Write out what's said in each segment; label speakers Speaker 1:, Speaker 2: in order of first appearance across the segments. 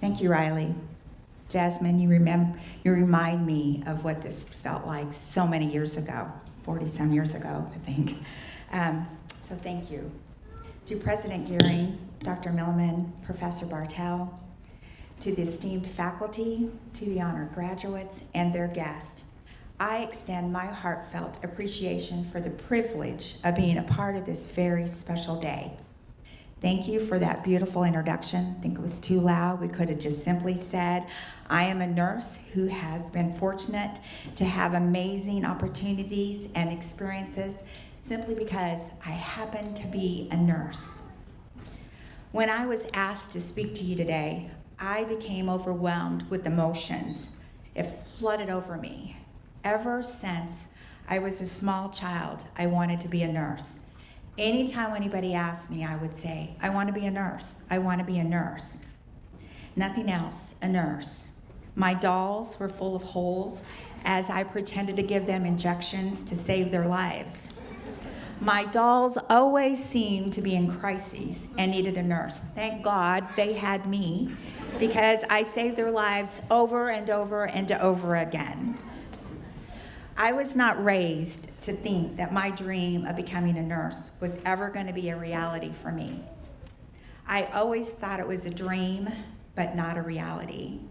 Speaker 1: Thank you, Riley. Jasmine, you remind me of what this felt like so many years ago, 40-some years ago, I think. So thank you. To President Gearing, Dr. Milliman, Professor Bartel, to the esteemed faculty, to the honored graduates, and their guests, I extend my heartfelt appreciation for the privilege of being a part of this very special day. Thank you for that beautiful introduction. I think it was too loud. We could have just simply said, I am a nurse who has been fortunate to have amazing opportunities and experiences simply because I happen to be a nurse. When I was asked to speak to you today, I became overwhelmed with emotions. It flooded over me. Ever since I was a small child, I wanted to be a nurse. Anytime anybody asked me, I would say, I want to be a nurse. I want to be a nurse. Nothing else, a nurse. My dolls were full of holes as I pretended to give them injections to save their lives. My dolls always seemed to be in crises and needed a nurse. Thank God they had me because I saved their lives over and over and over again. I was not raised to think that my dream of becoming a nurse was ever going to be a reality for me. I always thought it was a dream, but not a reality.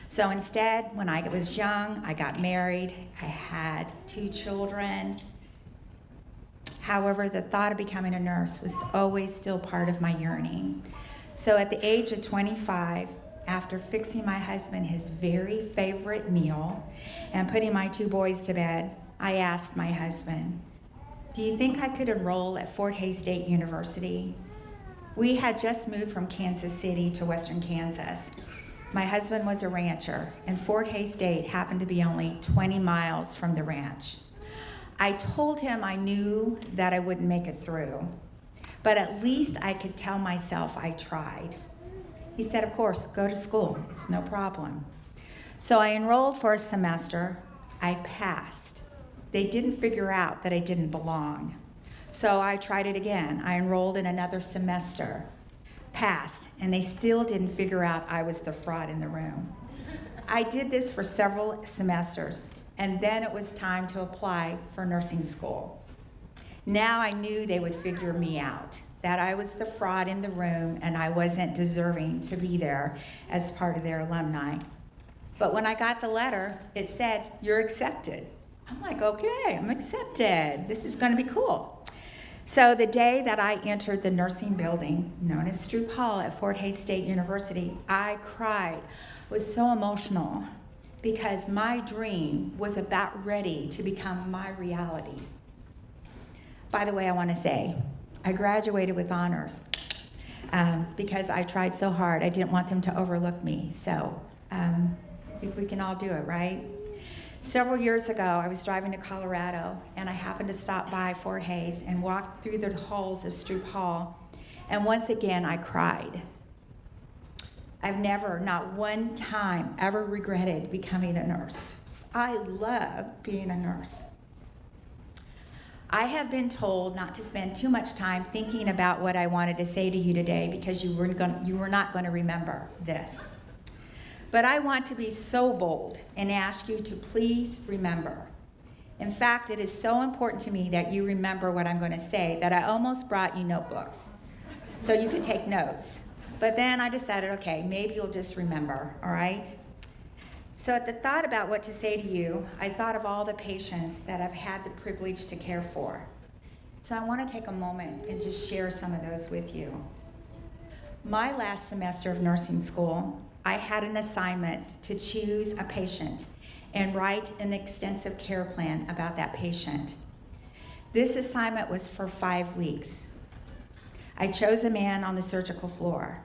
Speaker 1: So instead, when I was young, I got married. I had 2 children. However, the thought of becoming a nurse was always still part of my yearning. So at the age of 25, after fixing my husband his very favorite meal and putting my 2 boys to bed, I asked my husband, do you think I could enroll at Fort Hays State University? We had just moved from Kansas City to western Kansas. My husband was a rancher, and Fort Hays State happened to be only 20 miles from the ranch. I told him I knew that I wouldn't make it through, but at least I could tell myself I tried. He said, of course, go to school. It's no problem. So I enrolled for a semester. I passed. They didn't figure out that I didn't belong. So I tried it again. I enrolled in another semester. Passed, and they still didn't figure out I was the fraud in the room. I did this for several semesters, and then it was time to apply for nursing school. Now I knew they would figure me out, that I was the fraud in the room and I wasn't deserving to be there as part of their alumni. But when I got the letter, it said, you're accepted. I'm like, okay, I'm accepted. This is gonna be cool. So the day that I entered the nursing building, known as Stroop Hall at Fort Hays State University, I cried. It was so emotional because my dream was about ready to become my reality. By the way, I wanna say, I graduated with honors because I tried so hard. I didn't want them to overlook me. So we can all do it, right? Several years ago, I was driving to Colorado, and I happened to stop by Fort Hays and walk through the halls of Stroop Hall, and once again, I cried. I've never, not one time, ever regretted becoming a nurse. I love being a nurse. I have been told not to spend too much time thinking about what I wanted to say to you today because you were not going to remember this. But I want to be so bold and ask you to please remember. In fact, it is so important to me that you remember what I'm going to say that I almost brought you notebooks so you could take notes. But then I decided, okay, maybe you'll just remember, all right? So at the thought about what to say to you, I thought of all the patients that I've had the privilege to care for. So I want to take a moment and just share some of those with you. My last semester of nursing school, I had an assignment to choose a patient and write an extensive care plan about that patient. This assignment was for 5 weeks. I chose a man on the surgical floor.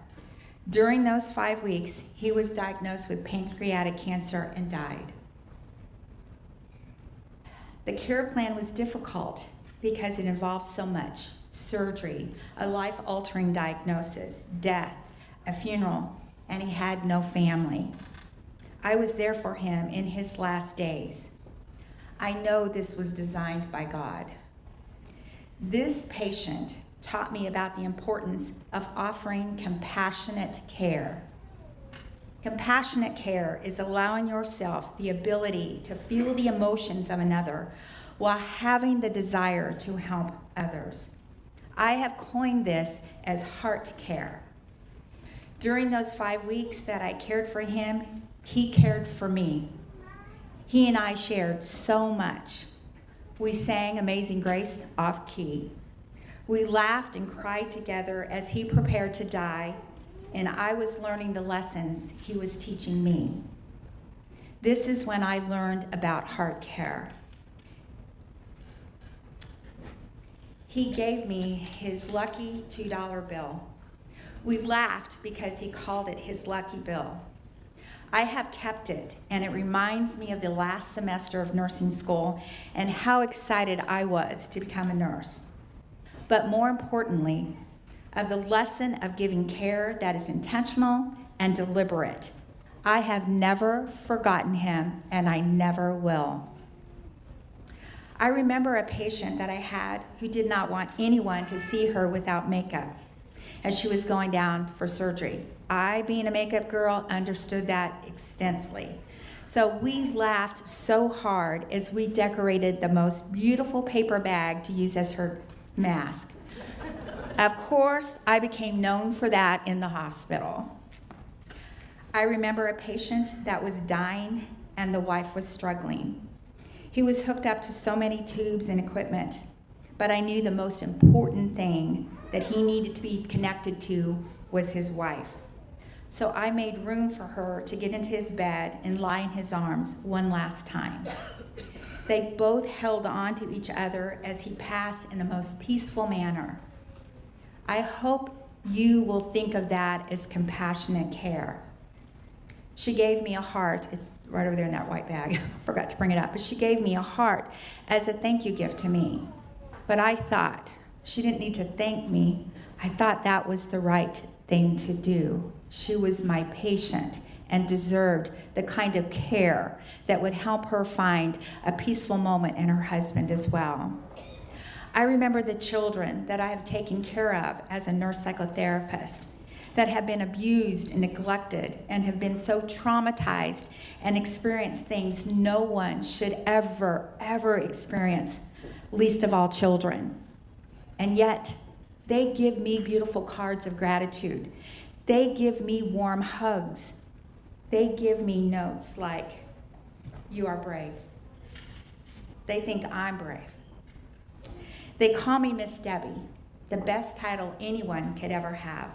Speaker 1: During those 5 weeks, he was diagnosed with pancreatic cancer and died. The care plan was difficult because it involved so much: surgery, a life-altering diagnosis, death, a funeral, and he had no family. I was there for him in his last days. I know this was designed by God. This patient taught me about the importance of offering compassionate care. Compassionate care is allowing yourself the ability to feel the emotions of another while having the desire to help others. I have coined this as heart care. During those 5 weeks that I cared for him, he cared for me. He and I shared so much. We sang Amazing Grace off key. We laughed and cried together as he prepared to die, and I was learning the lessons he was teaching me. This is when I learned about heart care. He gave me his lucky $2 bill. We laughed because he called it his lucky bill. I have kept it, and it reminds me of the last semester of nursing school and how excited I was to become a nurse. But more importantly, of the lesson of giving care that is intentional and deliberate. I have never forgotten him, and I never will. I remember a patient that I had who did not want anyone to see her without makeup as she was going down for surgery. I, being a makeup girl, understood that extensively. So we laughed so hard as we decorated the most beautiful paper bag to use as her mask. Of course, I became known for that in the hospital. I remember a patient that was dying and the wife was struggling. He was hooked up to so many tubes and equipment, but I knew the most important thing that he needed to be connected to was his wife. So I made room for her to get into his bed and lie in his arms one last time. They both held on to each other as he passed in the most peaceful manner. I hope you will think of that as compassionate care. She gave me a heart. It's right over there in that white bag. I forgot to bring it up. But she gave me a heart as a thank you gift to me. But I thought she didn't need to thank me. I thought that was the right thing to do. She was my patient and deserved the kind of care that would help her find a peaceful moment in her husband as well. I remember the children that I have taken care of as a nurse psychotherapist that have been abused and neglected and have been so traumatized and experienced things no one should ever experience, least of all children. And yet, they give me beautiful cards of gratitude. They give me warm hugs. They give me notes like, "You are brave." They think I'm brave. They call me Miss Debbie, the best title anyone could ever have.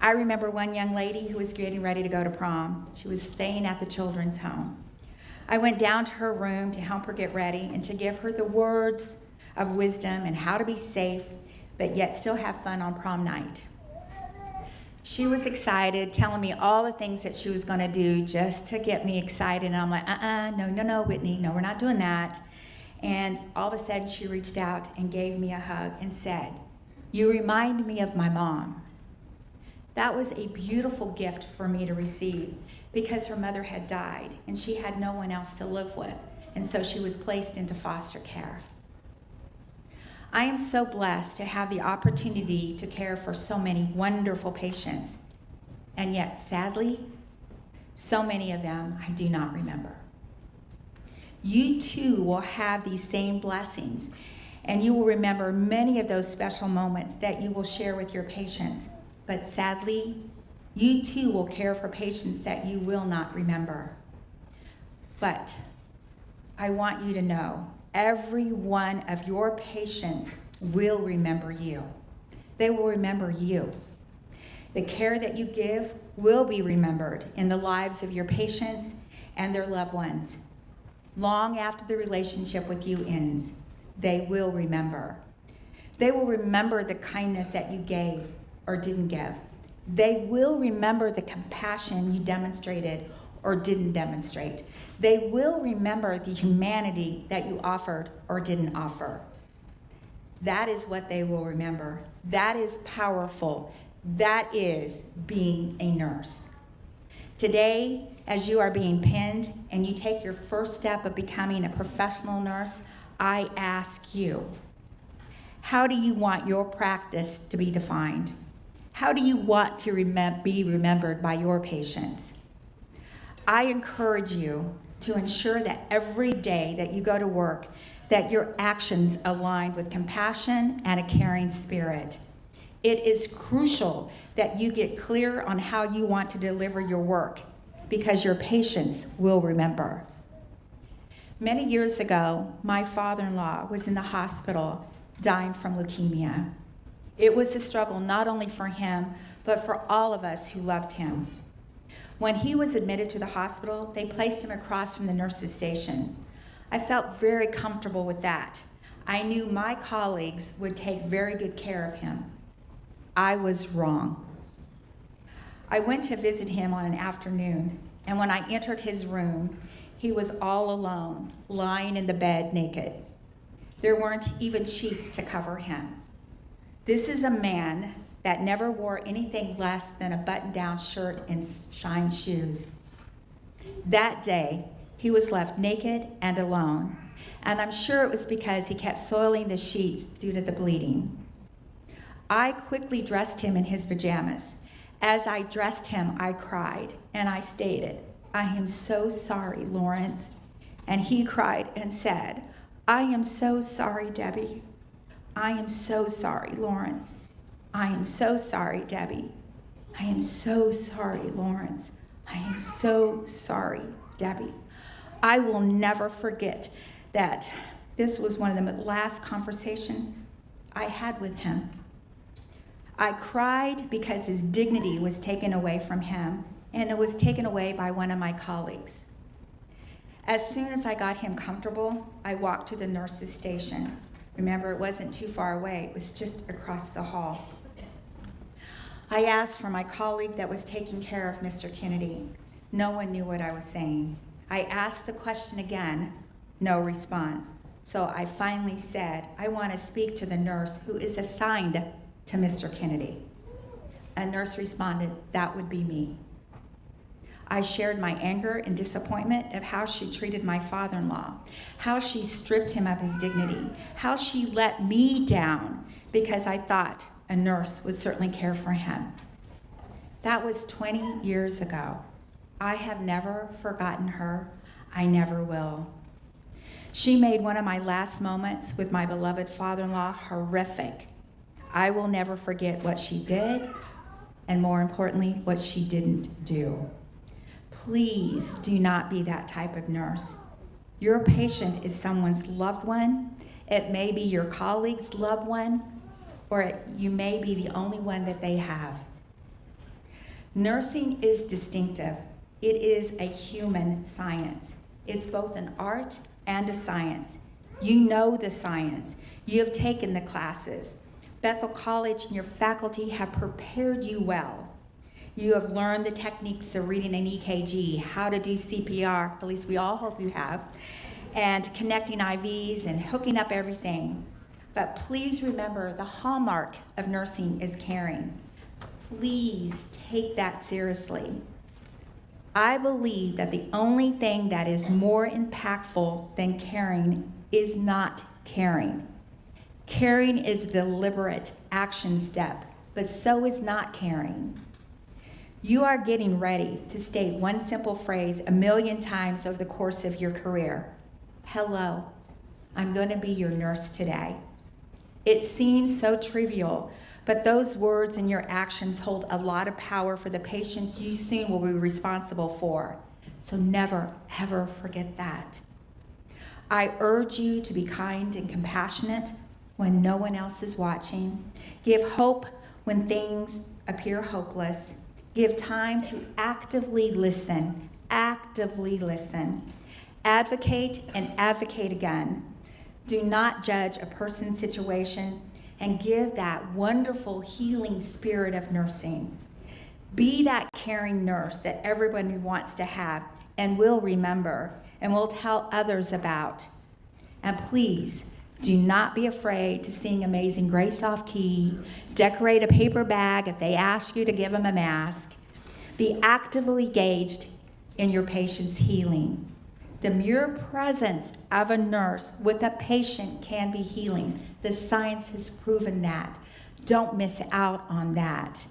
Speaker 1: I remember one young lady who was getting ready to go to prom. She was staying at the children's home. I went down to her room to help her get ready and to give her the words of wisdom and how to be safe, but yet still have fun on prom night. She was excited, telling me all the things that she was going to do just to get me excited. And I'm like, no, Whitney, no, we're not doing that. And all of a sudden, she reached out and gave me a hug and said, "You remind me of my mom." That was a beautiful gift for me to receive because her mother had died and she had no one else to live with. And so she was placed into foster care. I am so blessed to have the opportunity to care for so many wonderful patients. And yet, sadly, so many of them I do not remember. You too will have these same blessings, and you will remember many of those special moments that you will share with your patients. But sadly, you too will care for patients that you will not remember. But I want you to know, every one of your patients will remember you. They will remember you. The care that you give will be remembered in the lives of your patients and their loved ones. Long after the relationship with you ends, they will remember. They will remember the kindness that you gave or didn't give. They will remember the compassion you demonstrated or didn't demonstrate. They will remember the humanity that you offered or didn't offer. That is what they will remember. That is powerful. That is being a nurse. Today, as you are being pinned and you take your first step of becoming a professional nurse, I ask you, how do you want your practice to be defined? How do you want to be remembered by your patients? I encourage you to ensure that every day that you go to work, that your actions align with compassion and a caring spirit. It is crucial that you get clear on how you want to deliver your work, because your patients will remember. Many years ago, my father-in-law was in the hospital dying from leukemia. It was a struggle not only for him, but for all of us who loved him. When he was admitted to the hospital, they placed him across from the nurse's station. I felt very comfortable with that. I knew my colleagues would take very good care of him. I was wrong. I went to visit him on an afternoon, and when I entered his room, he was all alone, lying in the bed naked. There weren't even sheets to cover him. This is a man that never wore anything less than a button-down shirt and shine shoes. That day, he was left naked and alone, and I'm sure it was because he kept soiling the sheets due to the bleeding. I quickly dressed him in his pajamas. As I dressed him, I cried, and I stated, "I am so sorry, Lawrence." And he cried and said, "I am so sorry, Debbie. I am so sorry, Lawrence. I am so sorry, Debbie. I am so sorry, Lawrence. I am so sorry, Debbie." I will never forget that this was one of the last conversations I had with him. I cried because his dignity was taken away from him, and it was taken away by one of my colleagues. As soon as I got him comfortable, I walked to the nurse's station. Remember, it wasn't too far away. It was just across the hall. I asked for my colleague that was taking care of Mr. Kennedy. No one knew what I was saying. I asked the question again, no response. So I finally said, "I want to speak to the nurse who is assigned to Mr. Kennedy." A nurse responded, "That would be me." I shared my anger and disappointment of how she treated my father-in-law, how she stripped him of his dignity, how she let me down because I thought a nurse would certainly care for him. That was 20 years ago. I have never forgotten her. I never will. She made one of my last moments with my beloved father-in-law horrific. I will never forget what she did, and more importantly, what she didn't do. Please do not be that type of nurse. Your patient is someone's loved one. It may be your colleague's loved one, or you may be the only one that they have. Nursing is distinctive. It is a human science. It's both an art and a science. You know the science. You have taken the classes. Bethel College and your faculty have prepared you well. You have learned the techniques of reading an EKG, how to do CPR, at least we all hope you have, and connecting IVs and hooking up everything. But please remember, the hallmark of nursing is caring. Please take that seriously. I believe that the only thing that is more impactful than caring is not caring. Caring is a deliberate action step, but so is not caring. You are getting ready to state one simple phrase 1,000,000 times over the course of your career. "Hello, I'm going to be your nurse today." It seems so trivial, but those words and your actions hold a lot of power for the patients you soon will be responsible for. So never, ever forget that. I urge you to be kind and compassionate when no one else is watching. Give hope when things appear hopeless. Give time to actively listen. Actively listen. Advocate and advocate again. Do not judge a person's situation, and give that wonderful healing spirit of nursing. Be that caring nurse that everyone wants to have and will remember and will tell others about. And please, do not be afraid to sing Amazing Grace off key, decorate a paper bag if they ask you to give them a mask. Be actively engaged in your patient's healing. The mere presence of a nurse with a patient can be healing. The science has proven that. Don't miss out on that.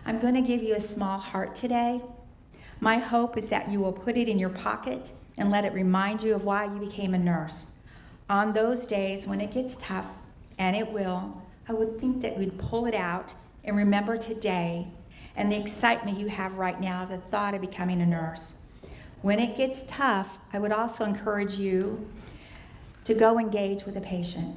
Speaker 1: I'm going to give you a small heart today. My hope is that you will put it in your pocket and let it remind you of why you became a nurse. On those days when it gets tough, and it will, I would think that we'd pull it out and remember today and the excitement you have right now of the thought of becoming a nurse. When it gets tough, I would also encourage you to go engage with a patient.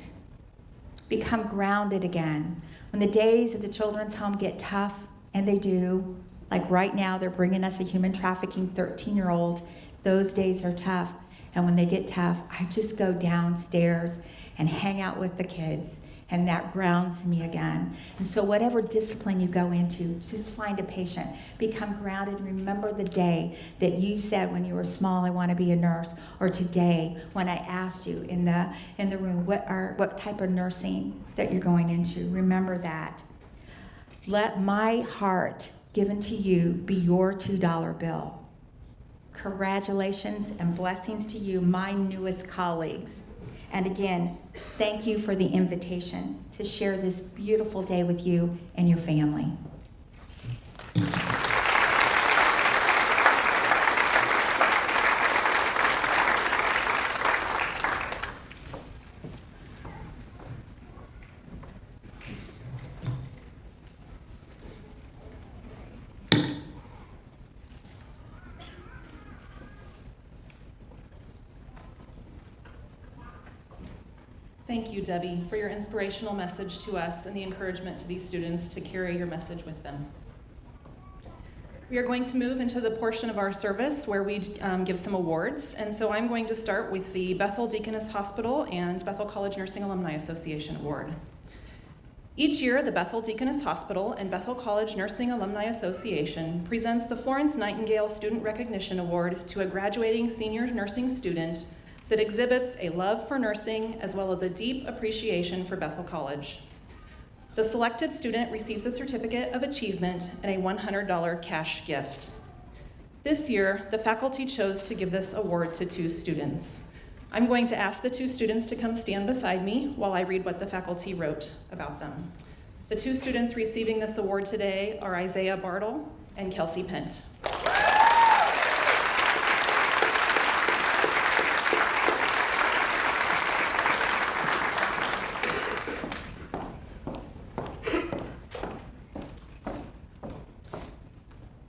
Speaker 1: Become grounded again. When the days of the children's home get tough, and they do, like right now they're bringing us a human trafficking 13-year-old, those days are tough. And when they get tough, I just go downstairs and hang out with the kids, and that grounds me again. And so whatever discipline you go into, just find a patient, become grounded, remember the day that you said when you were small, I want to be a nurse, or today when I asked you in the room, what type of nursing that you're going into. Remember that. Let my heart given to you be your $2 bill. Congratulations and blessings to you, my newest colleagues. And again, thank you for the invitation to share this beautiful day with you and your family.
Speaker 2: Thank you, Debbie, for your inspirational message to us and the encouragement to these students to carry your message with them. We are going to move into the portion of our service where we give some awards, and so I'm going to start with the Bethel Deaconess Hospital and Bethel College Nursing Alumni Association Award. Each year, the Bethel Deaconess Hospital and Bethel College Nursing Alumni Association presents the Florence Nightingale Student Recognition Award to a graduating senior nursing student that exhibits a love for nursing as well as a deep appreciation for Bethel College. The selected student receives a certificate of achievement and a $100 cash gift. This year, the faculty chose to give this award to 2 students. I'm going to ask the 2 students to come stand beside me while I read what the faculty wrote about them. The 2 students receiving this award today are Isaiah Bartle and Kelsey Pent.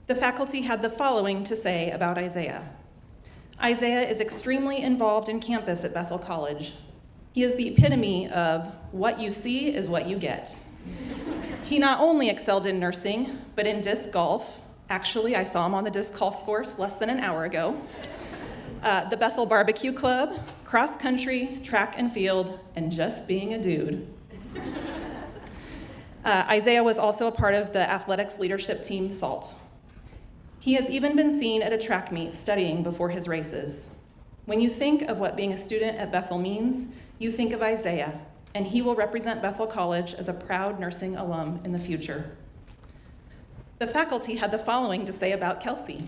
Speaker 2: The faculty had the following to say about Isaiah. Isaiah is extremely involved in campus at Bethel College. He is the epitome of what you see is what you get. He not only excelled in nursing, but in disc golf. Actually, I saw him on the disc golf course less than an hour ago. The Bethel Barbecue Club, cross country, track and field, and just being a dude. Isaiah was also a part of the athletics leadership team, SALT. He has even been seen at a track meet studying before his races. When you think of what being a student at Bethel means, you think of Isaiah, and he will represent Bethel College as a proud nursing alum in the future. The faculty had the following to say about Kelsey.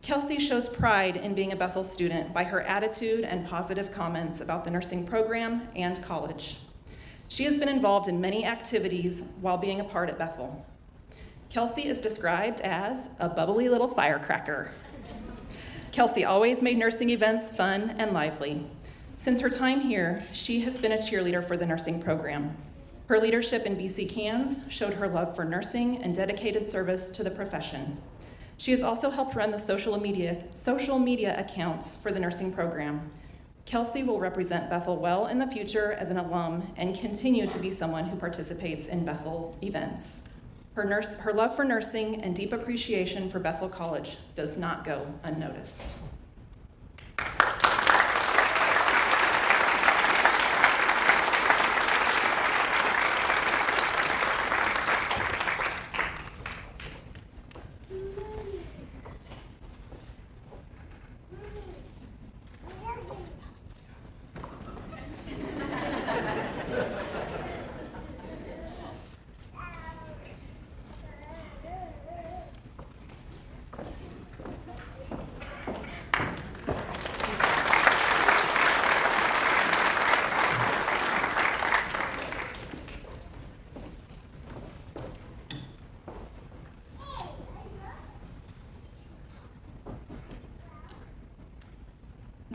Speaker 2: Kelsey shows pride in being a Bethel student by her attitude and positive comments about the nursing program and college. She has been involved in many activities while being a part at Bethel. Kelsey is described as a bubbly little firecracker. Kelsey always made nursing events fun and lively. Since her time here, she has been a cheerleader for the nursing program. Her leadership in BC Cans showed her love for nursing and dedicated service to the profession. She has also helped run the social media accounts for the nursing program. Kelsey will represent Bethel well in the future as an alum and continue to be someone who participates in Bethel events. Her love for nursing and deep appreciation for Bethel College does not go unnoticed.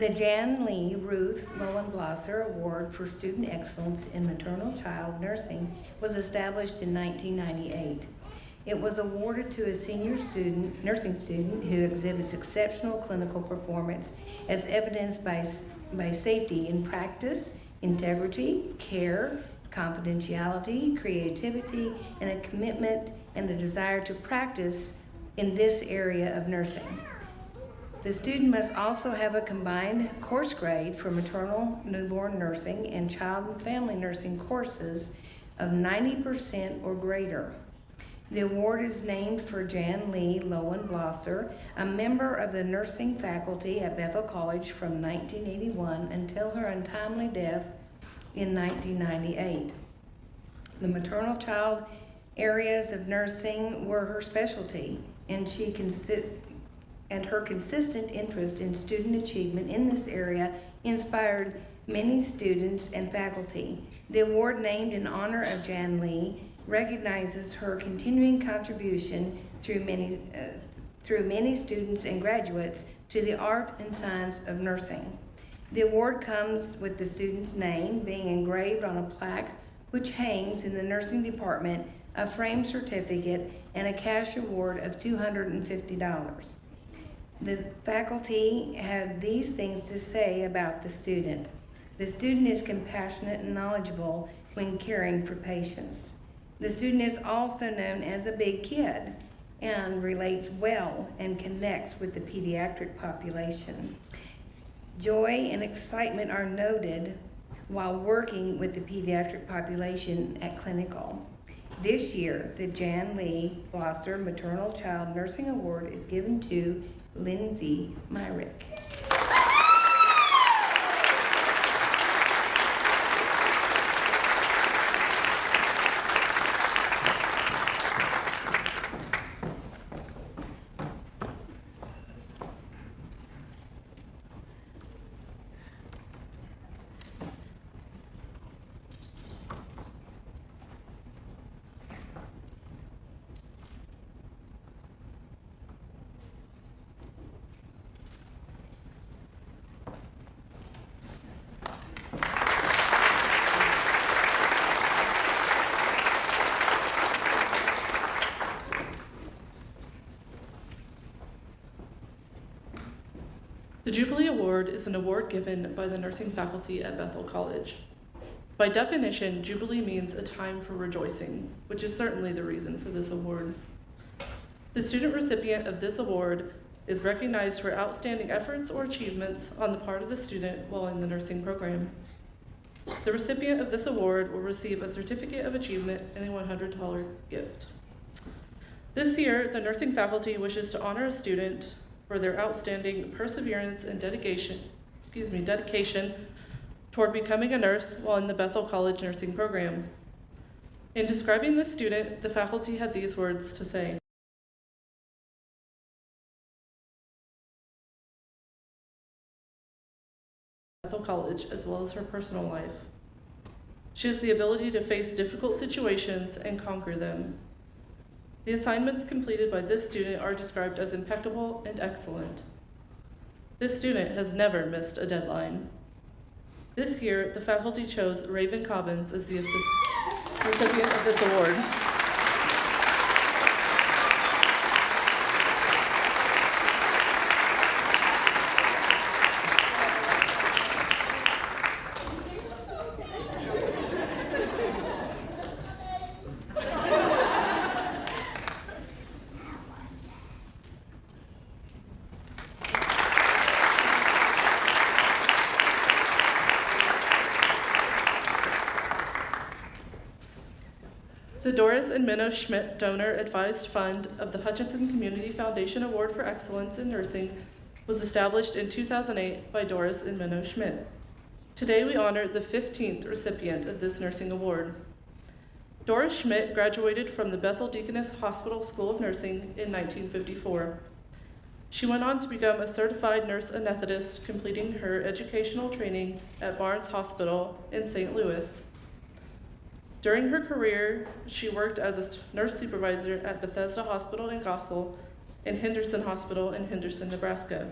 Speaker 3: The Jan Lee Ruth Lowenblosser Award for Student Excellence in Maternal Child Nursing was established in 1998. It was awarded to a senior nursing student who exhibits exceptional clinical performance as evidenced by safety in practice, integrity, care, confidentiality, creativity, and a commitment and a desire to practice in this area of nursing. The student must also have a combined course grade for maternal newborn nursing and child and family nursing courses of 90% or greater. The award is named for Jan Lee Lowenblosser, a member of the nursing faculty at Bethel College from 1981 until her untimely death in 1998. The maternal child areas of nursing were her specialty, and her consistent interest in student achievement in this area inspired many students and faculty. The award, named in honor of Jan Lee, recognizes her continuing contribution through many students and graduates to the art and science of nursing. The award comes with the student's name being engraved on a plaque which hangs in the nursing department, a framed certificate, and a cash award of $250. The faculty had these things to say about the student. The student is compassionate and knowledgeable when caring for patients. The student is also known as a big kid and relates well and connects with the pediatric population. Joy and excitement are noted while working with the pediatric population at clinical. This year, the Jan Lee Blosser Maternal Child Nursing Award is given to Lindsay Myrick.
Speaker 2: The Jubilee Award is an award given by the nursing faculty at Bethel College. By definition, Jubilee means a time for rejoicing, which is certainly the reason for this award. The student recipient of this award is recognized for outstanding efforts or achievements on the part of the student while in the nursing program. The recipient of this award will receive a certificate of achievement and a $100 gift. This year, the nursing faculty wishes to honor a student for their outstanding perseverance and dedication toward becoming a nurse while in the Bethel College nursing program. In describing this student, the faculty had these words to say. Bethel College, as well as her personal life. She has the ability to face difficult situations and conquer them. The assignments completed by this student are described as impeccable and excellent. This student has never missed a deadline. This year, the faculty chose Raven Cobbins as the recipient of this award. The Doris and Minnow Schmidt Donor Advised Fund of the Hutchinson Community Foundation Award for Excellence in Nursing was established in 2008 by Doris and Minnow Schmidt. Today we honor the 15th recipient of this nursing award. Doris Schmidt graduated from the Bethel Deaconess Hospital School of Nursing in 1954. She went on to become a certified nurse anesthetist, completing her educational training at Barnes Hospital in St. Louis. During her career, she worked as a nurse supervisor at Bethesda Hospital in Gossel and Henderson Hospital in Henderson, Nebraska.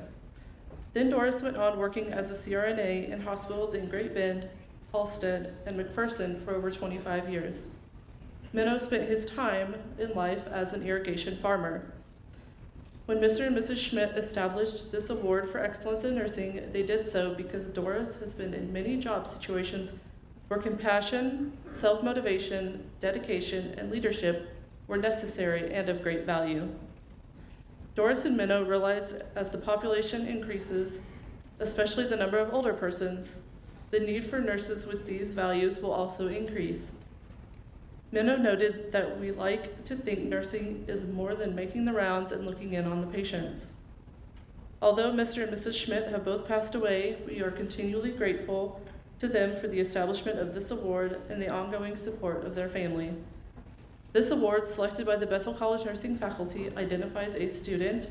Speaker 4: Then Doris went on working as a CRNA in hospitals in Great Bend, Halstead, and McPherson for over 25 years. Minnow spent his time in life as an irrigation farmer. When Mr. and Mrs. Schmidt established this award for excellence in nursing, they did so because Doris has been in many job situations where compassion, self-motivation, dedication, and leadership were necessary and of great value. Doris and Minnow realized as the population increases, especially the number of older persons, the need for nurses with these values will also increase. Minnow noted that we like to think nursing is more than making the rounds and looking in on the patients. Although Mr. and Mrs. Schmidt have both passed away, we are continually grateful to them for the establishment of this award and the ongoing support of their family. This award, selected by the Bethel College Nursing faculty, identifies a student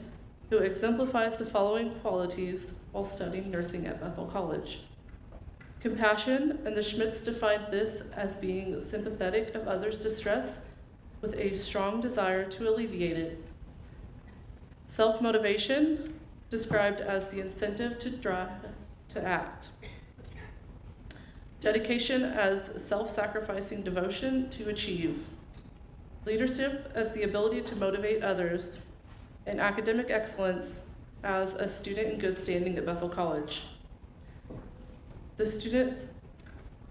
Speaker 4: who exemplifies the following qualities while studying nursing at Bethel College. Compassion, and the Schmidts defined this as being sympathetic of others' distress with a strong desire to alleviate it. Self-motivation, described as the incentive to drive to act. Dedication as self-sacrificing devotion to achieve. Leadership as the ability to motivate others. And academic excellence as a student in good standing at Bethel College. The student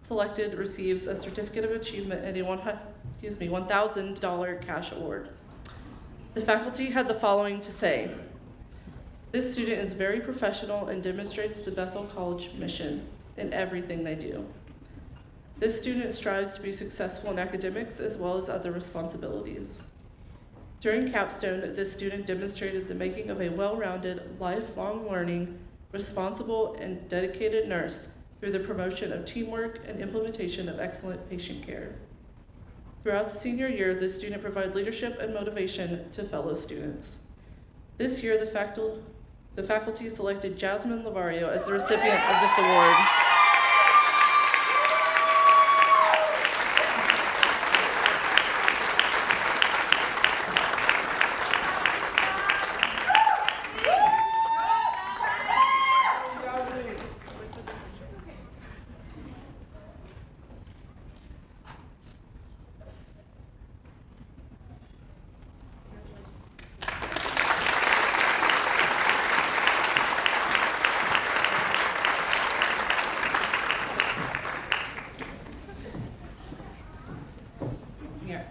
Speaker 4: selected receives a certificate of achievement and a $1,000 cash award. The faculty had the following to say: this student is very professional and demonstrates the Bethel College mission in everything they do. This student strives to be successful in academics as well as other responsibilities. During capstone, this student demonstrated the making of a well-rounded, lifelong learning, responsible, and dedicated nurse through the promotion of teamwork and implementation of excellent patient care. Throughout the senior year, this student provided leadership and motivation to fellow students. This year, the faculty selected Jasmine Lavario as the recipient of this award.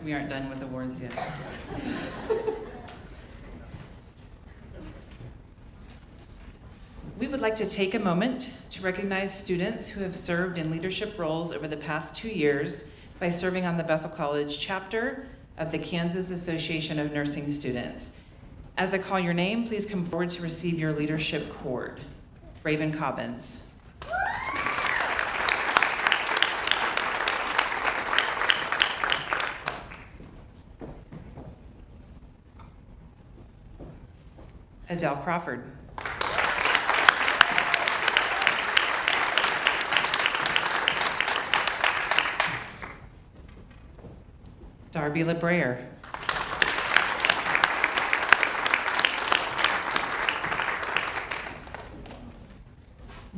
Speaker 5: We aren't done with awards yet. We would like to take a moment to recognize students who have served in leadership roles over the past 2 years by serving on the Bethel College chapter of the Kansas Association of Nursing Students. As I call your name, please come forward to receive your leadership cord. Raven Cobbins. Adele Crawford. Darby LeBrayer.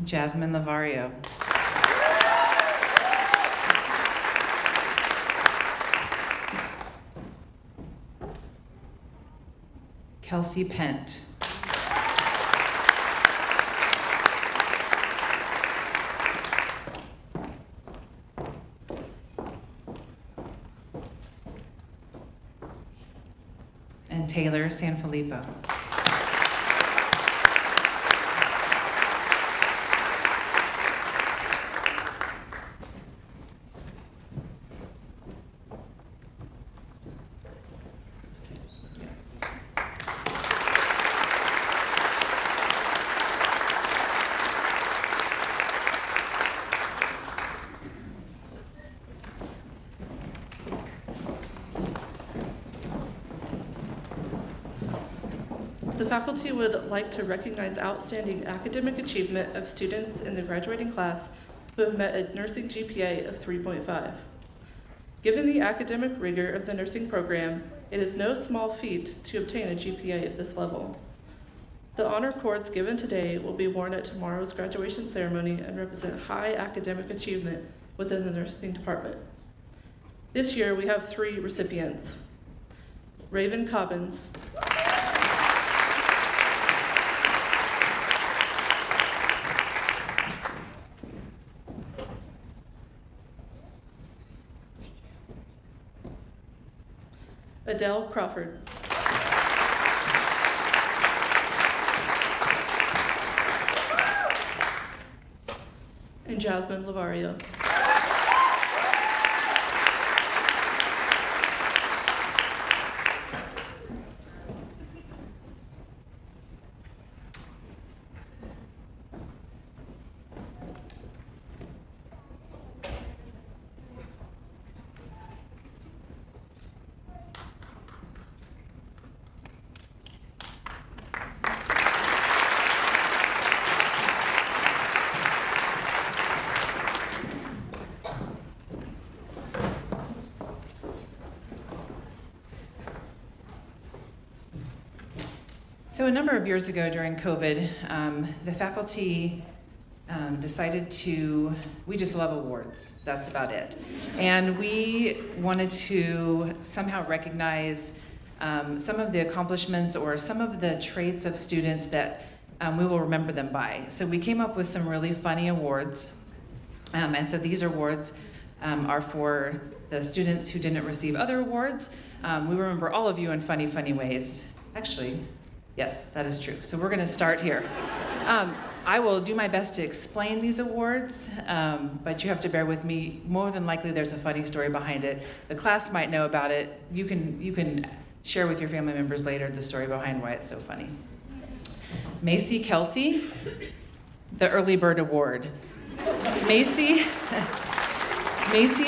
Speaker 5: Jasmine Lavario. Kelsey Pent. And Taylor Sanfilippo.
Speaker 4: The faculty would like to recognize outstanding academic achievement of students in the graduating class who have met a nursing GPA of 3.5. Given the academic rigor of the nursing program, it is no small feat to obtain a GPA of this level. The honor cords given today will be worn at tomorrow's graduation ceremony and represent high academic achievement within the nursing department. This year we have 3 recipients. Raven Cobbins, Adele Crawford, and Jasmine Lavario.
Speaker 5: So a number of years ago during COVID, the faculty decided we just love awards, that's about it. And we wanted to somehow recognize some of the accomplishments or some of the traits of students that we will remember them by. So we came up with some really funny awards. And so these awards are for the students who didn't receive other awards. We remember all of you in funny, funny ways. Actually, yes, that is true. So we're gonna start here. I will do my best to explain these awards, but you have to bear with me. More than likely there's a funny story behind it. The class might know about it. You can share with your family members later the story behind why it's so funny. Macy Kelsey, the Early Bird Award. Macy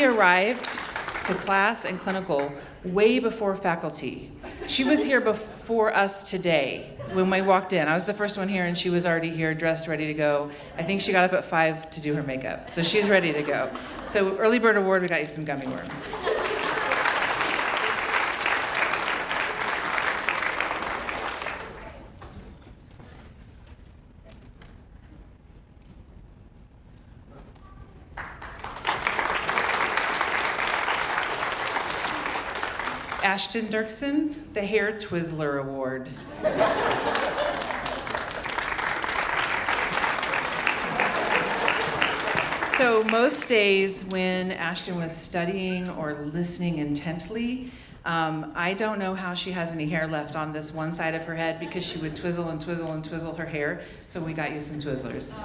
Speaker 5: arrived to class and clinical way before faculty. She was here before us today when we walked in. I was the first one here and she was already here, dressed, ready to go. I think she got up at 5 to do her makeup, so she's ready to go. So Early Bird Award, we got you some gummy worms. Ashton Dirksen, the Hair Twizzler Award. So most days when Ashton was studying or listening intently, I don't know how she has any hair left on this one side of her head because she would twizzle and twizzle and twizzle her hair, so we got you some Twizzlers.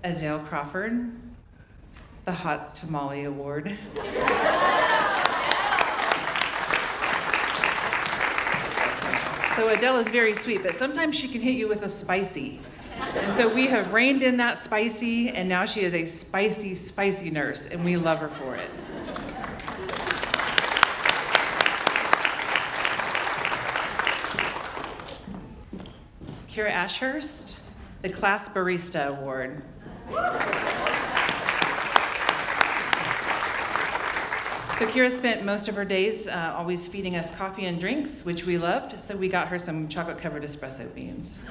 Speaker 5: Adele Crawford, the Hot Tamale Award. So Adele is very sweet, but sometimes she can hit you with a spicy. And so we have reined in that spicy, and now she is a spicy, spicy nurse, and we love her for it. Kira Ashurst, the Class Barista Award. So Kira spent most of her days always feeding us coffee and drinks, which we loved, so we got her some chocolate-covered espresso beans.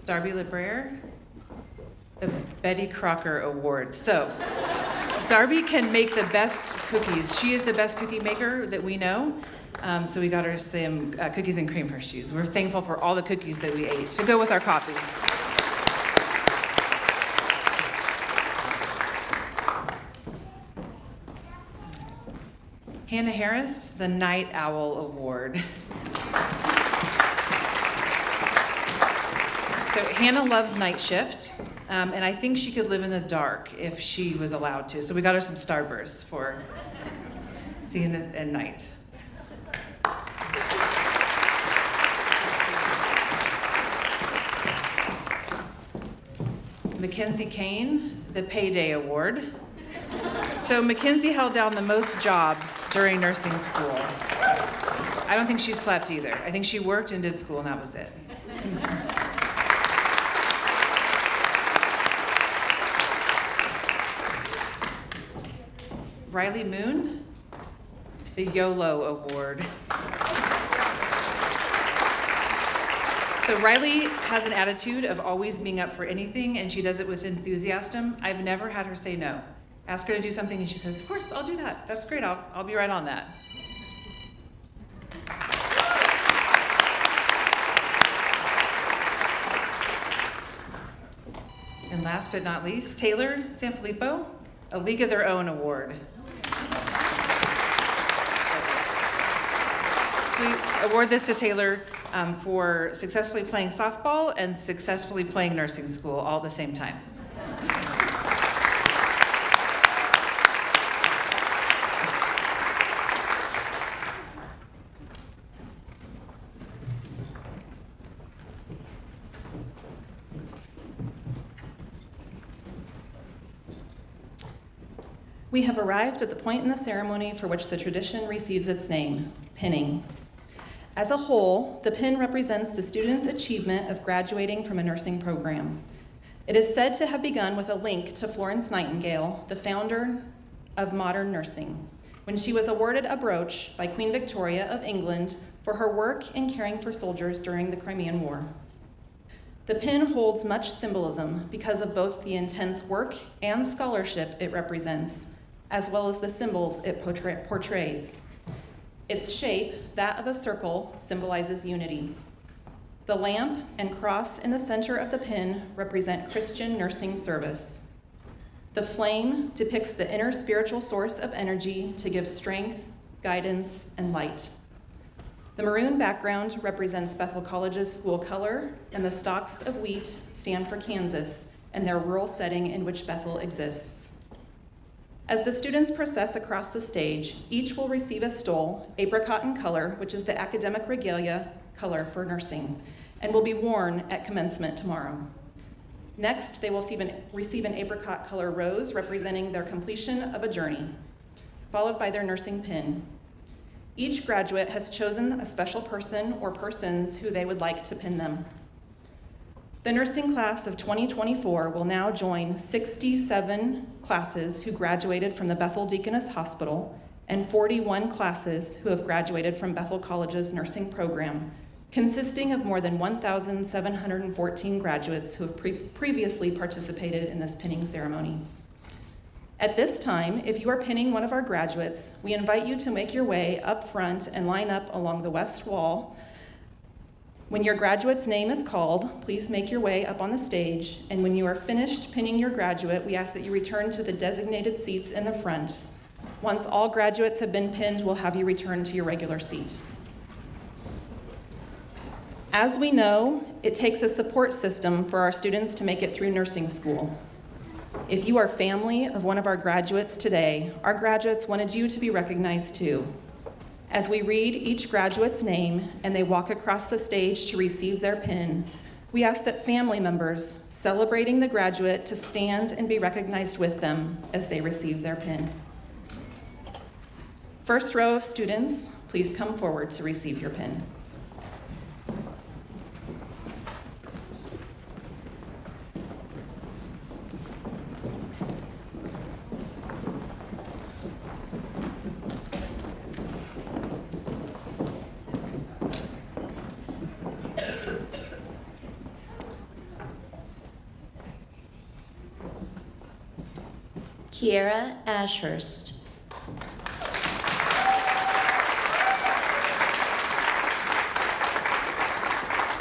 Speaker 5: Darby LeBrayer, the Betty Crocker Award. So Darby can make the best cookies. She is the best cookie maker that we know. So we got her some cookies and cream Hershey's. We're thankful for all the cookies that we ate to go with our coffee. Hannah Harris, the Night Owl Award. So Hannah loves night shift, and I think she could live in the dark if she was allowed to. So we got her some Starbursts for seeing it at night. Mackenzie Kane the Payday Award. So Mackenzie held down the most jobs during nursing school. I don't think she slept either. I think she worked and did school, and that was it. Riley Moon, the YOLO Award. So Riley has an attitude of always being up for anything, and she does it with enthusiasm. I've never had her say no. Ask her to do something, and she says, of course, I'll do that. That's great, I'll be right on that. And last but not least, Taylor Sanfilippo, a League of Their Own Award. So we award this to Taylor for successfully playing softball and successfully playing nursing school all at the same time. We have arrived at the point in the ceremony for which the tradition receives its name, pinning. As a whole, the pin represents the student's achievement of graduating from a nursing program. It is said to have begun with a link to Florence Nightingale, the founder of modern nursing, when she was awarded a brooch by Queen Victoria of England for her work in caring for soldiers during the Crimean War. The pin holds much symbolism because of both the intense work and scholarship it represents, as well as the symbols it portrays. Its shape, that of a circle, symbolizes unity. The lamp and cross in the center of the pin represent Christian nursing service. The flame depicts the inner spiritual source of energy to give strength, guidance, and light. The maroon background represents Bethel College's school color, and the stalks of wheat stand for Kansas and their rural setting in which Bethel exists. As the students process across the stage, each will receive a stole, apricot in color, which is the academic regalia color for nursing, and will be worn at commencement tomorrow. Next, they will receive an apricot color rose representing their completion of a journey, followed by their nursing pin. Each graduate has chosen a special person or persons who they would like to pin them. The nursing class of 2024 will now join 67 classes who graduated from the Bethel Deaconess Hospital and 41 classes who have graduated from Bethel College's nursing program, consisting of more than 1,714 graduates who have previously participated in this pinning ceremony. At this time, if you are pinning one of our graduates, we invite you to make your way up front and line up along the west wall. When your graduate's name is called, please make your way up on the stage, and when you are finished pinning your graduate, we ask that you return to the designated seats in the front. Once all graduates have been pinned, we'll have you return to your regular seat. As we know, it takes a support system for our students to make it through nursing school. If you are family of one of our graduates today, our graduates wanted you to be recognized too. As we read each graduate's name and they walk across the stage to receive their pin, we ask that family members celebrating the graduate to stand and be recognized with them as they receive their pin. First row of students, please come forward to receive your pin.
Speaker 6: Kiera Ashurst.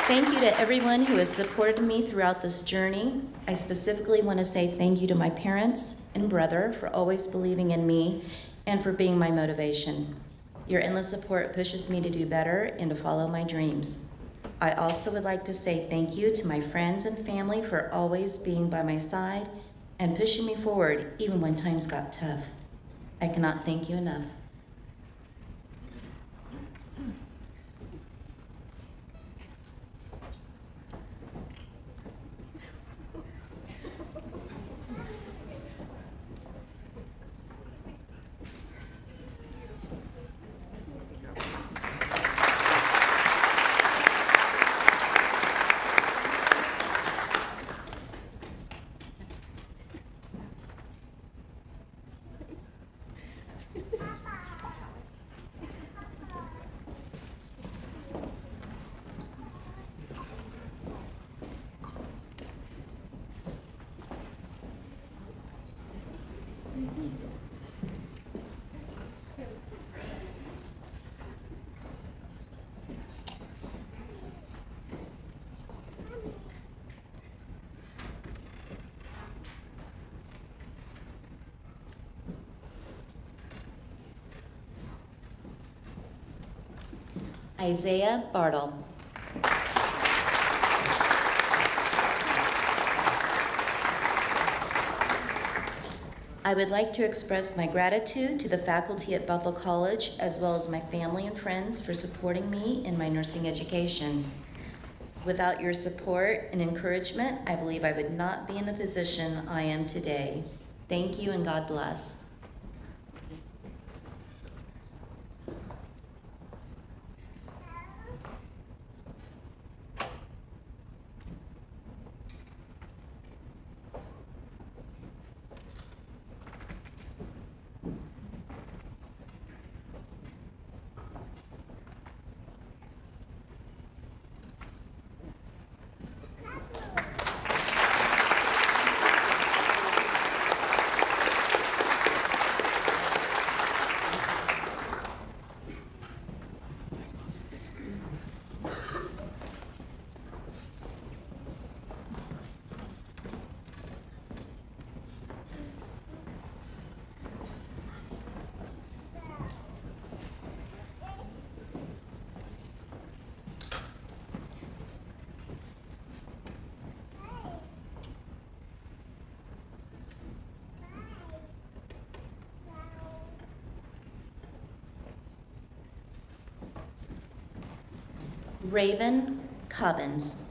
Speaker 6: Thank you to everyone who has supported me throughout this journey. I specifically want to say thank you to my parents and brother for always believing in me and for being my motivation. Your endless support pushes me to do better and to follow my dreams. I also would like to say thank you to my friends and family for always being by my side and pushing me forward even when times got tough. I cannot thank you enough. Isaiah Bartle. I would like to express my gratitude to the faculty at Bethel College, as well as my family and friends for supporting me in my nursing education. Without your support and encouragement, I believe I would not be in the position I am today. Thank you and God bless. Raven Cobbins.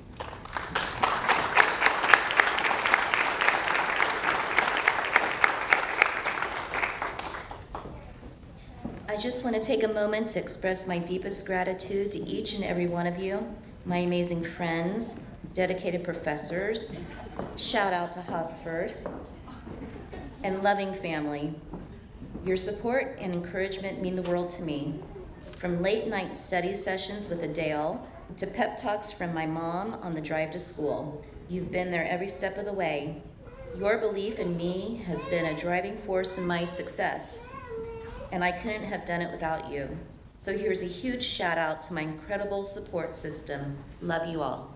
Speaker 6: I just want to take a moment to express my deepest gratitude to each and every one of you, my amazing friends, dedicated professors, shout out to Hosford, and loving family. Your support and encouragement mean the world to me. From late night study sessions with Adele to pep talks from my mom on the drive to school, you've been there every step of the way. Your belief in me has been a driving force in my success, and I couldn't have done it without you. So here's a huge shout out to my incredible support system. Love you all.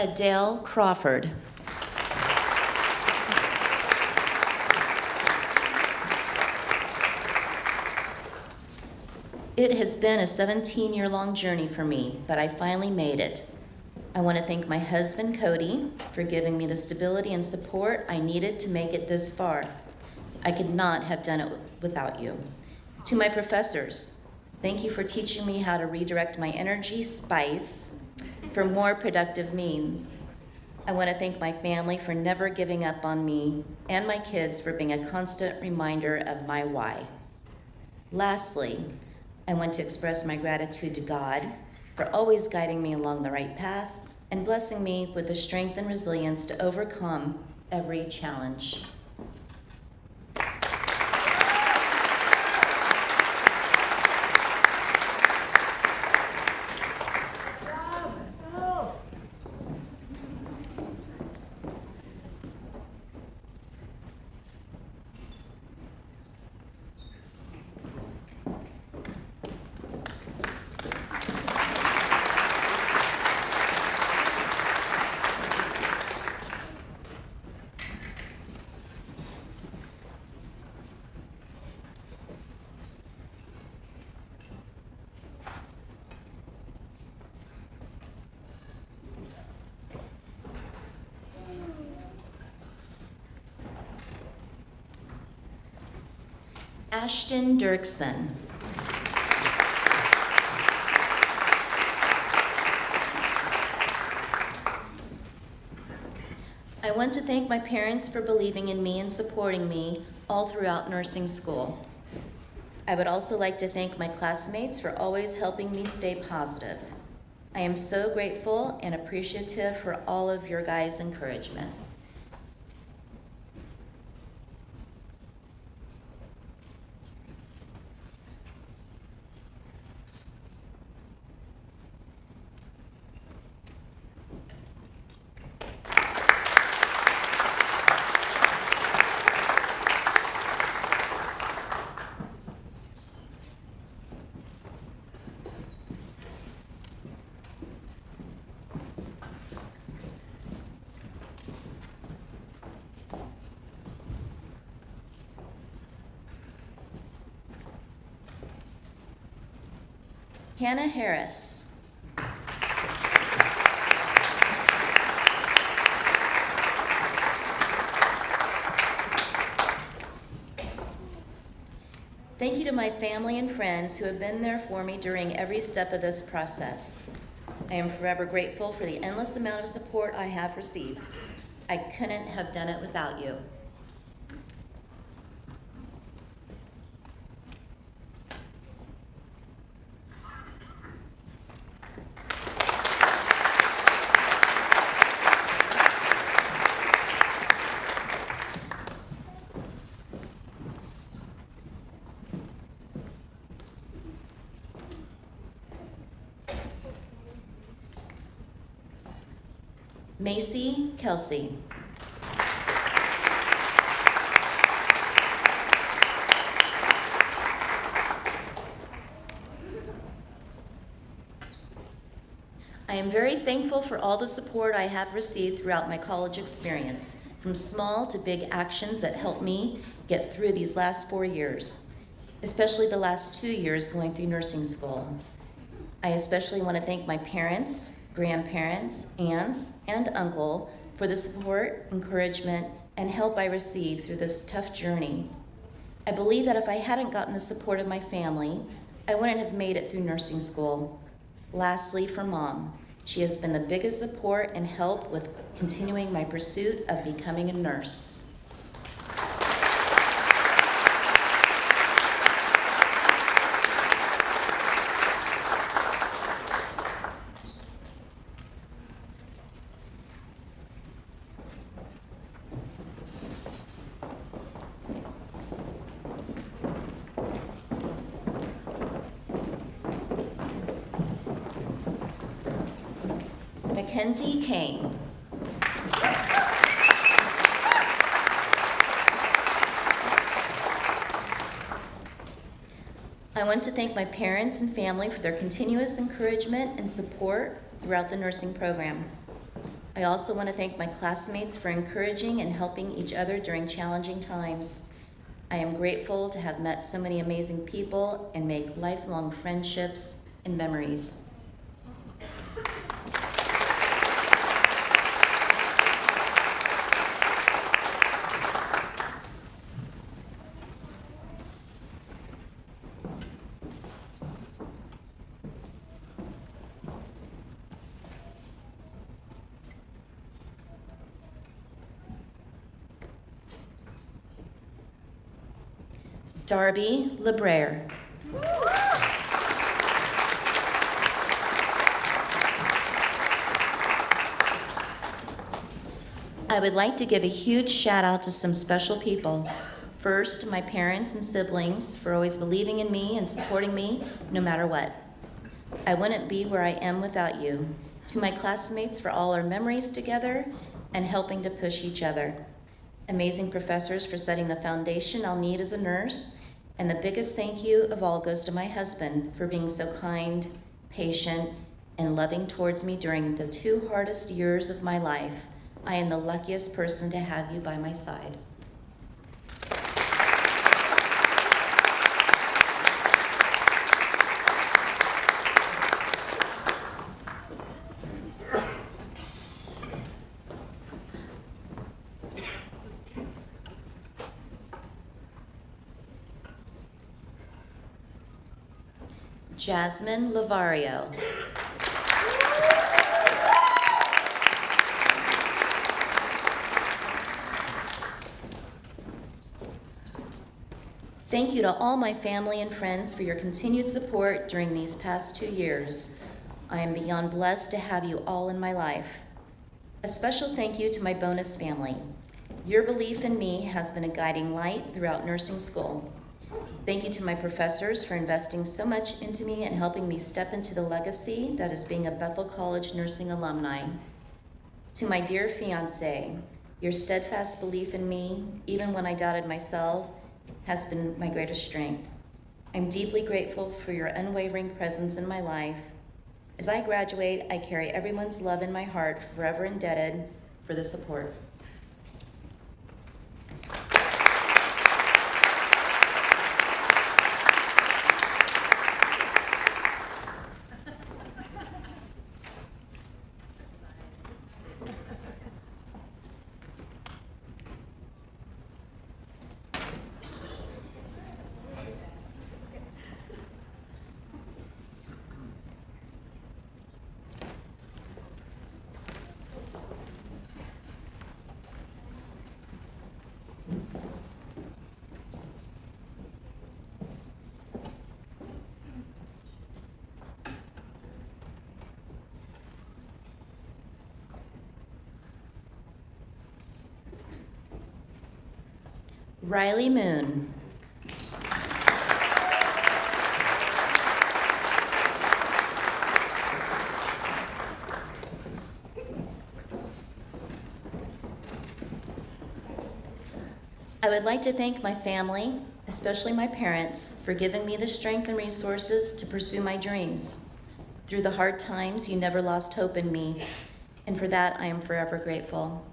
Speaker 6: Adele Crawford. It has been a 17-year-long journey for me, but I finally made it. I want to thank my husband, Cody, for giving me the stability and support I needed to make it this far. I could not have done it without you. To my professors, thank you for teaching me how to redirect my energy spice for more productive means. I want to thank my family for never giving up on me and my kids for being a constant reminder of my why. Lastly, I want to express my gratitude to God for always guiding me along the right path and blessing me with the strength and resilience to overcome every challenge. Ashton Dirksen. I want to thank my parents for believing in me and supporting me all throughout nursing school. I would also like to thank my classmates for always helping me stay positive. I am so grateful and appreciative for all of your guys' encouragement. Hannah Harris. Thank you to my family and friends who have been there for me during every step of this process. I am forever grateful for the endless amount of support I have received. I couldn't have done it without you. Macy Kelsey. I am very thankful for all the support I have received throughout my college experience, from small to big actions that helped me get through these last 4 years, especially the last 2 years going through nursing school. I especially want to thank my parents, grandparents, aunts, and uncle for the support, encouragement, and help I received through this tough journey. I believe that if I hadn't gotten the support of my family, I wouldn't have made it through nursing school. Lastly, for Mom, she has been the biggest support and help with continuing my pursuit of becoming a nurse. Mackenzie Kane. I want to thank my parents and family for their continuous encouragement and support throughout the nursing program. I also want to thank my classmates for encouraging and helping each other during challenging times. I am grateful to have met so many amazing people and make lifelong friendships and memories. Darby LeBrayer. I would like to give a huge shout out to some special people. First, my parents and siblings for always believing in me and supporting me no matter what. I wouldn't be where I am without you. To my classmates for all our memories together and helping to push each other. Amazing professors for setting the foundation I'll need as a nurse. And the biggest thank you of all goes to my husband for being so kind, patient, and loving towards me during the 2 hardest years of my life. I am the luckiest person to have you by my side. Jasmine Lavario. Thank you to all my family and friends for your continued support during these past 2 years. I am beyond blessed to have you all in my life. A special thank you to my bonus family. Your belief in me has been a guiding light throughout nursing school. Thank you to my professors for investing so much into me and helping me step into the legacy that is being a Bethel College nursing alumni. To my dear fiance, your steadfast belief in me, even when I doubted myself, has been my greatest strength. I'm deeply grateful for your unwavering presence in my life. As I graduate, I carry everyone's love in my heart, forever indebted for the support. Riley Moon. I would like to thank my family, especially my parents, for giving me the strength and resources to pursue my dreams. Through the hard times, you never lost hope in me, and for that I am forever grateful.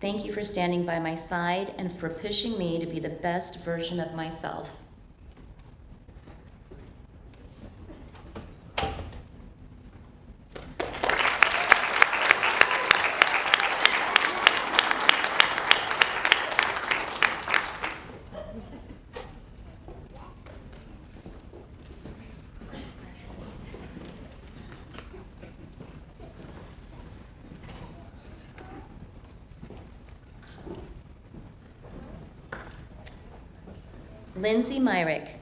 Speaker 6: Thank you for standing by my side and for pushing me to be the best version of myself. Lindsay Myrick.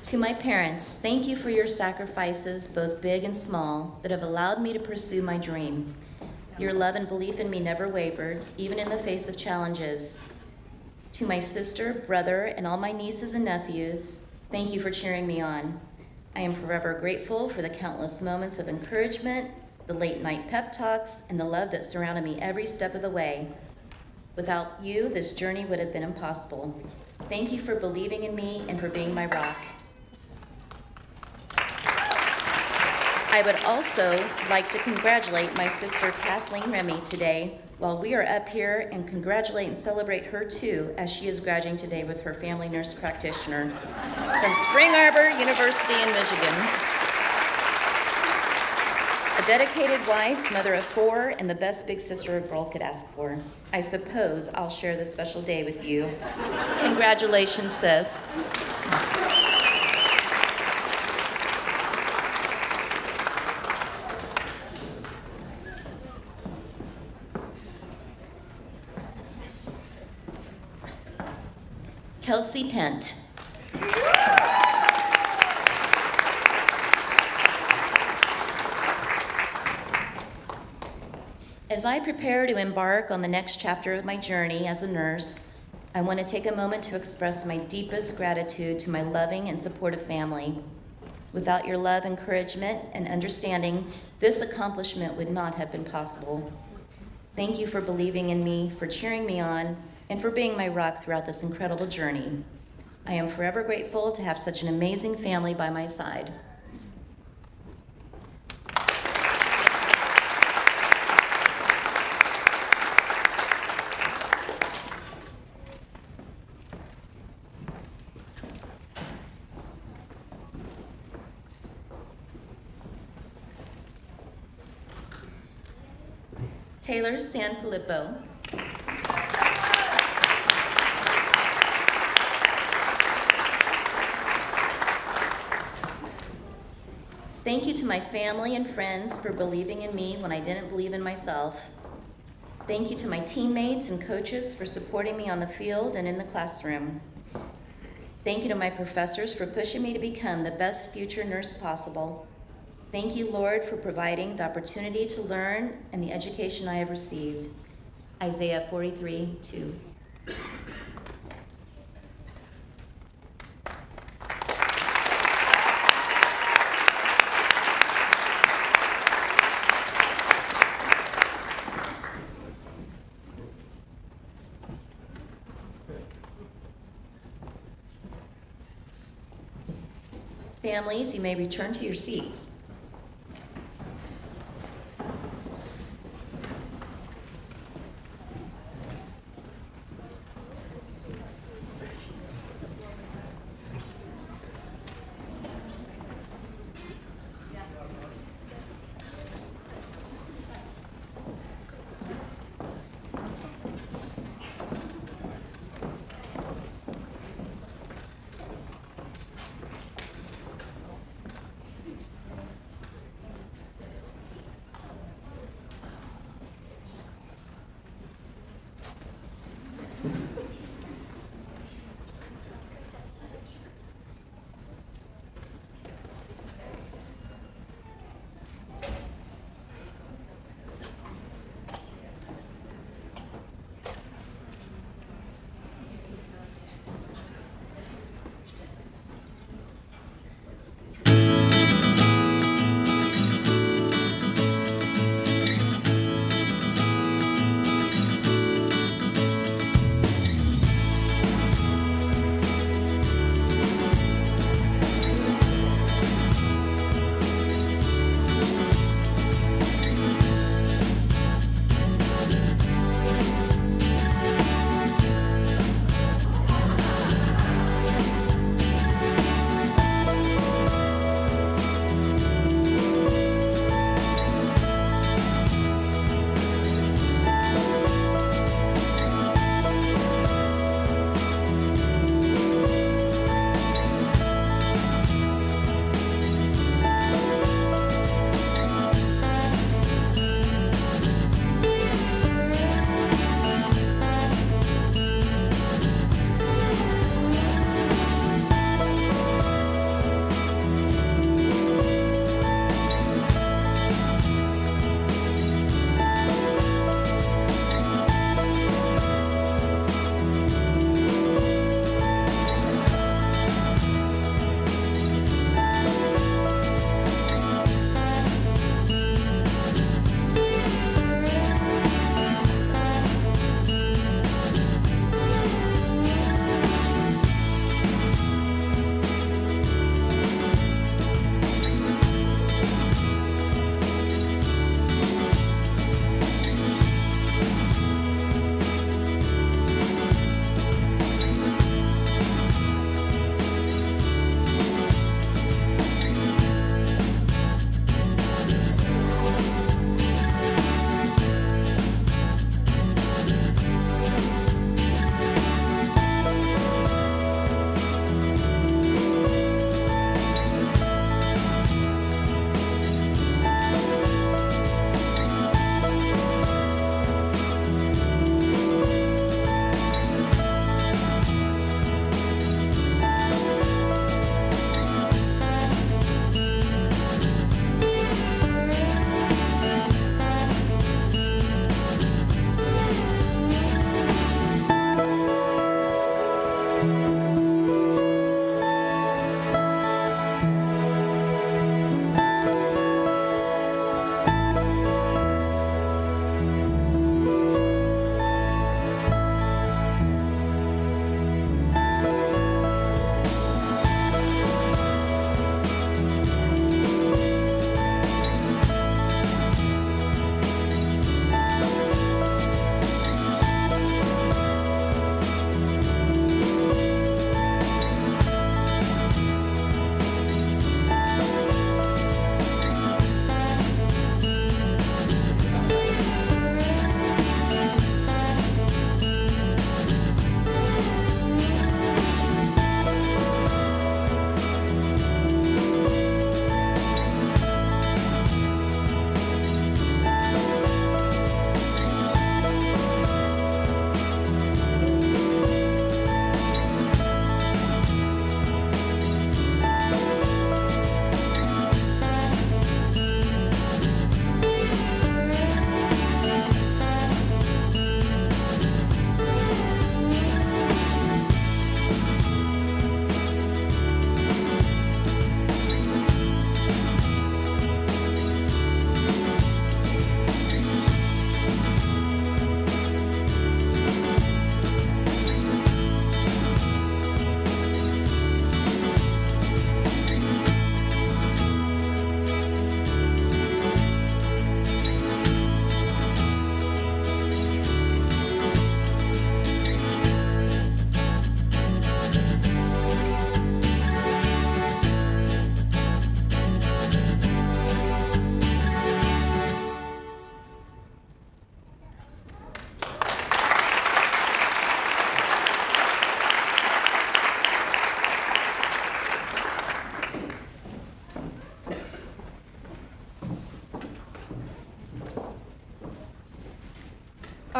Speaker 6: To my parents, thank you for your sacrifices, both big and small, that have allowed me to pursue my dream. Your love and belief in me never wavered, even in the face of challenges. To my sister, brother, and all my nieces and nephews, thank you for cheering me on. I am forever grateful for the countless moments of encouragement, the late night pep talks, and the love that surrounded me every step of the way. Without you, this journey would have been impossible. Thank you for believing in me and for being my rock. I would also like to congratulate my sister Kathleen Remy today while we are up here, and congratulate and celebrate her too, as she is graduating today with her family nurse practitioner from Spring Arbor University in Michigan. A dedicated wife, mother of 4, and the best big sister a girl could ask for. I suppose I'll share this special day with you. Congratulations, sis. Kelsey Pent. As I prepare to embark on the next chapter of my journey as a nurse, I want to take a moment to express my deepest gratitude to my loving and supportive family. Without your love, encouragement, and understanding, this accomplishment would not have been possible. Thank you for believing in me, for cheering me on, and for being my rock throughout this incredible journey. I am forever grateful to have such an amazing family by my side. Taylor Sanfilippo. Thank you to my family and friends for believing in me when I didn't believe in myself. Thank you to my teammates and coaches for supporting me on the field and in the classroom. Thank you to my professors for pushing me to become the best future nurse possible. Thank you, Lord, for providing the opportunity to learn and the education I have received. Isaiah 43:2. Families, you may return to your seats.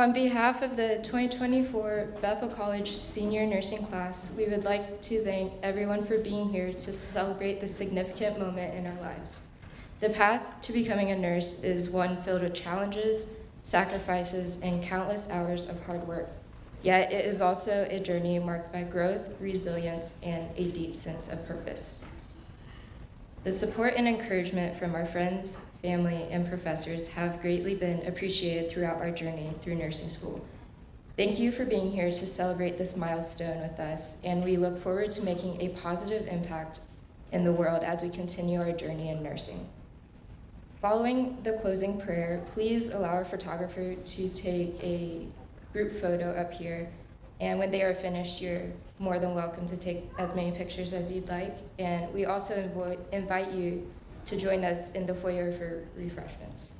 Speaker 7: On behalf of the 2024 Bethel College Senior Nursing Class, we would like to thank everyone for being here to celebrate this significant moment in our lives. The path to becoming a nurse is one filled with challenges, sacrifices, and countless hours of hard work. Yet it is also a journey marked by growth, resilience, and a deep sense of purpose. The support and encouragement from our friends, family, and professors have greatly been appreciated throughout our journey through nursing school. Thank you for being here to celebrate this milestone with us, and we look forward to making a positive impact in the world as we continue our journey in nursing. Following the closing prayer, please allow our photographer to take a group photo up here, and when they are finished, you're more than welcome to take as many pictures as you'd like, and we also invite you to join us in the foyer for refreshments.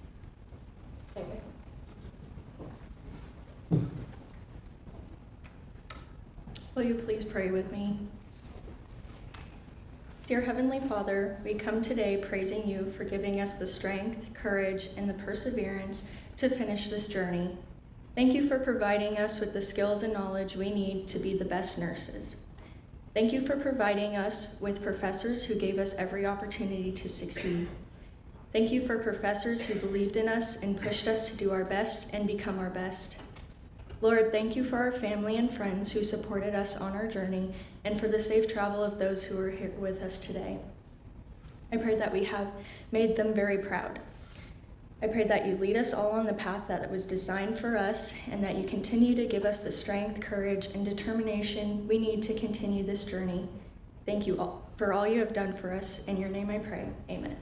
Speaker 8: Will you please pray with me? Dear Heavenly Father, we come today praising you for giving us the strength, courage, and the perseverance to finish this journey. Thank you for providing us with the skills and knowledge we need to be the best nurses. Thank you for providing us with professors who gave us every opportunity to succeed. Thank you for professors who believed in us and pushed us to do our best and become our best. Lord, thank you for our family and friends who supported us on our journey and for the safe travel of those who are here with us today. I pray that we have made them very proud. I pray that you lead us all on the path that was designed for us and that you continue to give us the strength, courage, and determination we need to continue this journey. Thank you all for all you have done for us. In your name I pray, amen.